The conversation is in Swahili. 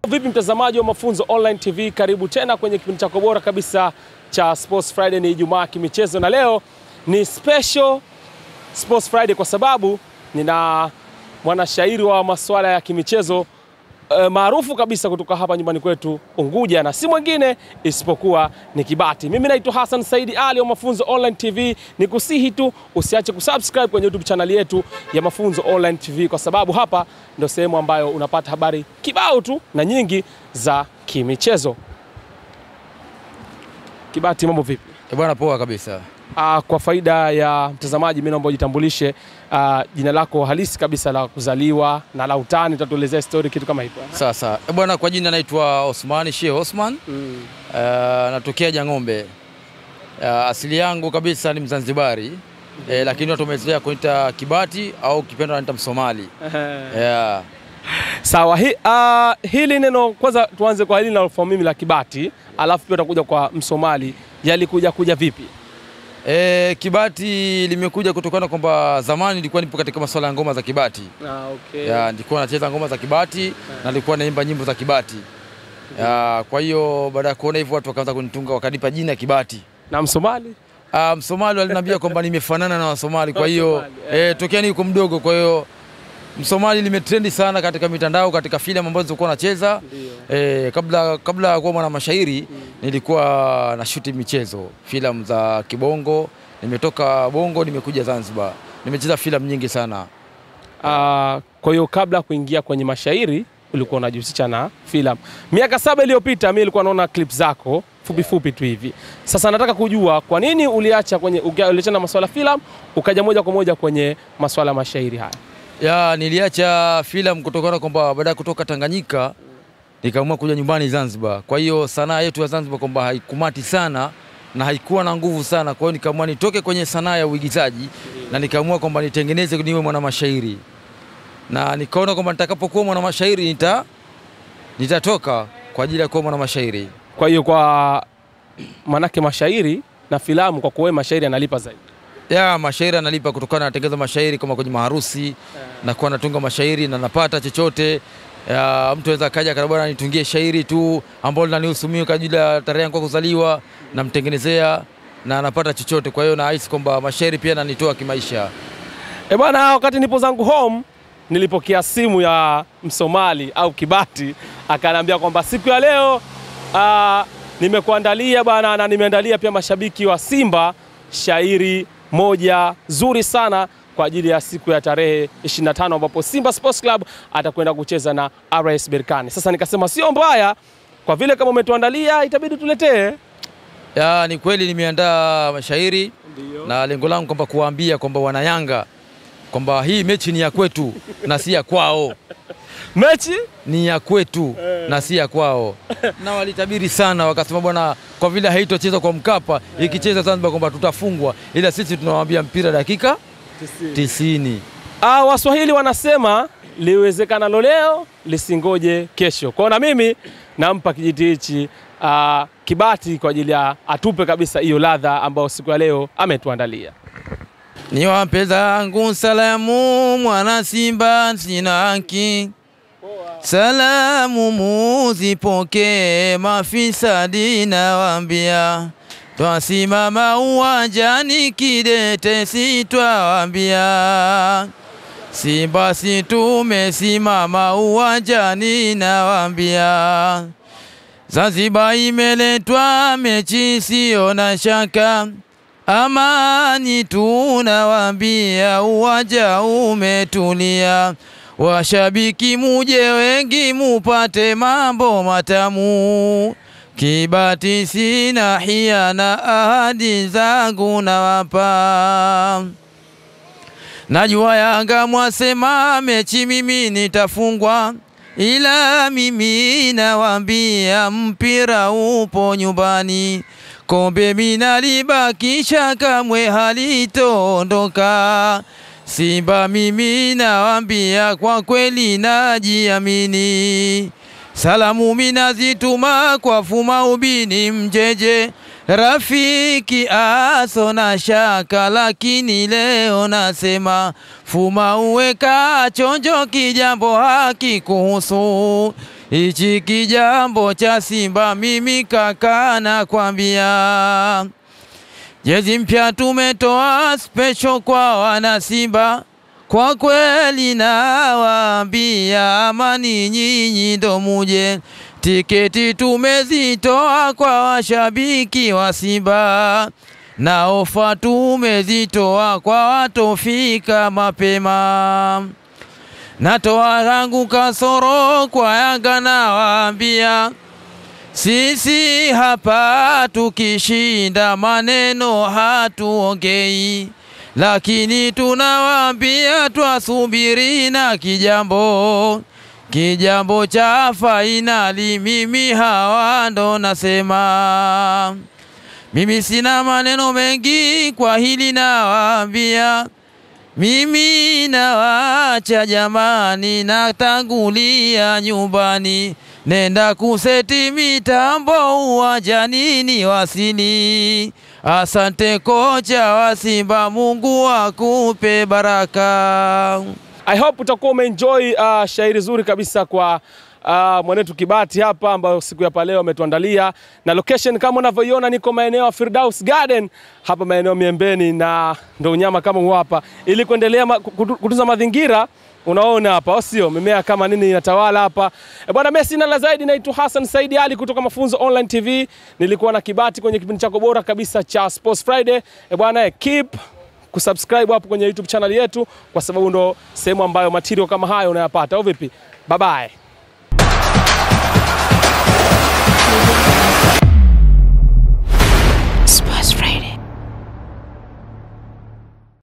Vipi mtazamaji wa Mafunzo Online TV, karibu tena kwenye kipindi chako bora kabisa cha Sports Friday. Ni Ijumaa kimichezo na leo ni special Sports Friday kwa sababu nina mwanashairi wa masuala ya kimichezo maarufu kabisa kutoka hapa nyumbani kwetu Unguja, na si mwingine isipokuwa ni Kibati. Mimi naitwa Hassan Saidi Ali wa Mafunzo Online TV. Nikusihi tu usiache kusubscribe kwenye YouTube channel yetu ya Mafunzo Online TV, kwa sababu hapa ndio sehemu ambayo unapata habari kibao tu na nyingi za kimichezo. Kibati, mambo vipi? Bwana, poa kabisa. Kwa faida ya mtazamaji, mimi naomba ujitambulishe jina lako halisi kabisa la kuzaliwa na la utani, utatuelezea story kitu kama hivyo. Sasa bwana, kwa jina naitwa Osman Sheikh Osman. Natokea Jang'ombe. Asili yangu kabisa ni Mzanzibari. Lakini watu wamezoea kuita Kibati au kipenda wanaita Msomali. Sawa, hili neno kwanza tuanze kwa hili linalofahamu mimi la Kibati, alafu pia tutakuja kwa Msomali. Yalikuja vipi? Kibati limekuja kutokana kwamba zamani nilikuwa nipo katika masuala ya ngoma za Kibati. Okay. Nilikuwa nacheza ngoma za Kibati na nilikuwa naimba nyimbo za Kibati. Kwa hiyo baada ya kuona hivyo watu wakaanza kunitunga, wakanipa jina Kibati. Na Msomali? Msomali waliniambia kwamba nimefanana na Wasomali, kwa hiyo tokea niko mdogo, kwa hiyo Msomali limetrendi sana katika mitandao, katika filamu ambazo nilikuwa nacheza. Kabla ya kuwa mwana mashairi nilikuwa na shoot michezo, filamu za kibongo. Nimetoka Bongo nimekuja Zanzibar. Nimecheza filamu nyingi sana. Kwa hiyo kabla kuingia kwenye mashairi ulikuwa unajihusisha na filamu. Miaka 7 iliyopita mimi nilikuwa naona clip zako fupi tu hivi. Sasa nataka kujua kwa nini uliacha na masuala filamu ukaja moja kwa moja kwenye masuala mashairi haya? Niliacha filamu kutokana kwamba baada ya kutoka Tanganyika nikaamua kuja nyumbani Zanzibar. Kwa hiyo sanaa yetu ya Zanzibar kwamba haikumati sana na haikuwa na nguvu sana. Kwa hiyo nikaamua nitoke kwenye sanaa ya uigizaji na nikaamua kwamba nitengeneze niwe mwana mashairi. Na nikaona kwamba nitakapokuwa mwana mashairi nitatoka kwa ajili ya kuwa mwana mashairi. Kwa hiyo kwa manake mashairi na filamu, kwa kuwa mashairi analipa zaidi. Mashairi analipa kutokana na natengeneza mashairi kama kwenye maharusi na kwa natunga mashairi na napata chochote. Mtu anaweza kaja karibana nitungie shairi tu ambalo linanihusu mimi kwa ajili ya tarehe yangu ya kuzaliwa, na mtengenezea na anapata chochote. Kwa hiyo nahisi kwamba mashairi pia yananitoa kimaisha. Bwana, wakati nipo zangu home nilipokea simu ya Msomali au Kibati, akaniambia kwamba siku ya leo nimekuandalia bwana, na nimeandalia pia mashabiki wa Simba shairi moja zuri sana kwa ajili ya siku ya tarehe 25 ambapo Simba Sports Club atakwenda kucheza na RS Berkane. Sasa nikasema sio mbaya, kwa vile kama umetuandalia itabidi tuletee. Ni kweli nimeandaa mashairi. Ndiyo. Na lengo langu kwamba kuwaambia kwamba wana Yanga kwamba hii mechi ni ya kwetu na si ya kwao. Mechi ni ya kwetu na si ya kwao. Na walitabiri sana, wakasema bwana, kwa vile haitocheza kwa Mkapa, ikicheza Zanzibar kwamba tutafungwa, ila sisi tunawaambia mpira dakika 90. Waswahili wanasema liwezekana leo lisingoje kesho. Kwa na mimi nampa kijiti hichi Kibati kwa ajili ya atupe kabisa hiyo ladha ambayo siku ya leo ametuandalia. Niwape zangu salamu mwana Simba sina haki. Salamu muzipoke mafisadi na wambia. Twasimama uwanjani kidete sitwawambia. Simba si tumesimama uwanjani na wambia. Zanzibar imeletwa mechi sio na shaka. Amani tunawambia, uwanja umetulia. Washabiki muje wengi mupate mambo matamu. Kibati sina hiana, ahadi zangu nawapa. Najua Yanga mwasema mechi mimi nitafungwa, ila mimi nawambia mpira upo nyumbani. Kombe mina libakisha kamwe halitoondoka. Simba mimi nawambia kwa kweli najiamini. Salamu mina zituma kwa Fuma Ubini Mjeje. Rafiki aso na shaka, lakini leo nasema Fuma uweka chonjo kijambo haki kuhusu. hichi kijambo cha Simba mimi kaka nakwambia. Jezi mpya tumetoa special kwa wana Simba, kwa kweli nawaambia amani nyinyi ndo muje. Tiketi tumezitoa kwa washabiki wa Simba, na ofa tumezitoa kwa watofika mapema. Natoa rangu kasoro kwa Yanga nawaambia, sisi hapa tukishinda maneno hatuongei, lakini tunawaambia twasubiri na kijambo cha fainali. Mimi hawa ndo nasema, mimi sina maneno mengi kwa hili nawaambia, mimi nawacha jamani, natangulia nyumbani, nenda kuseti mitambo uwanjani wasini. Asante kocha wa Simba, Mungu akupe baraka. I hope utakuwa umeenjoy shairi zuri kabisa kwa mwanetu Kibati hapa, ambao siku ya leo ametuandalia, na location kama unavyoiona niko maeneo ya Firdaus Garden hapa maeneo Miembeni, na ndo unyama kama huu hapa, ili kuendelea kutunza mazingira. Unaona hapa sio mimea kama nini inatawala hapa. Bwana Messi na la zaidi, naitwa Hassan Saidi Ali kutoka Mafunzo Online TV. Nilikuwa na Kibati kwenye kipindi chako bora kabisa cha Sports Friday. Bwana keep kusubscribe hapo kwenye YouTube channel yetu, kwa sababu ndo sehemu ambayo material kama hayo unayapata. Au vipi? Bye bye.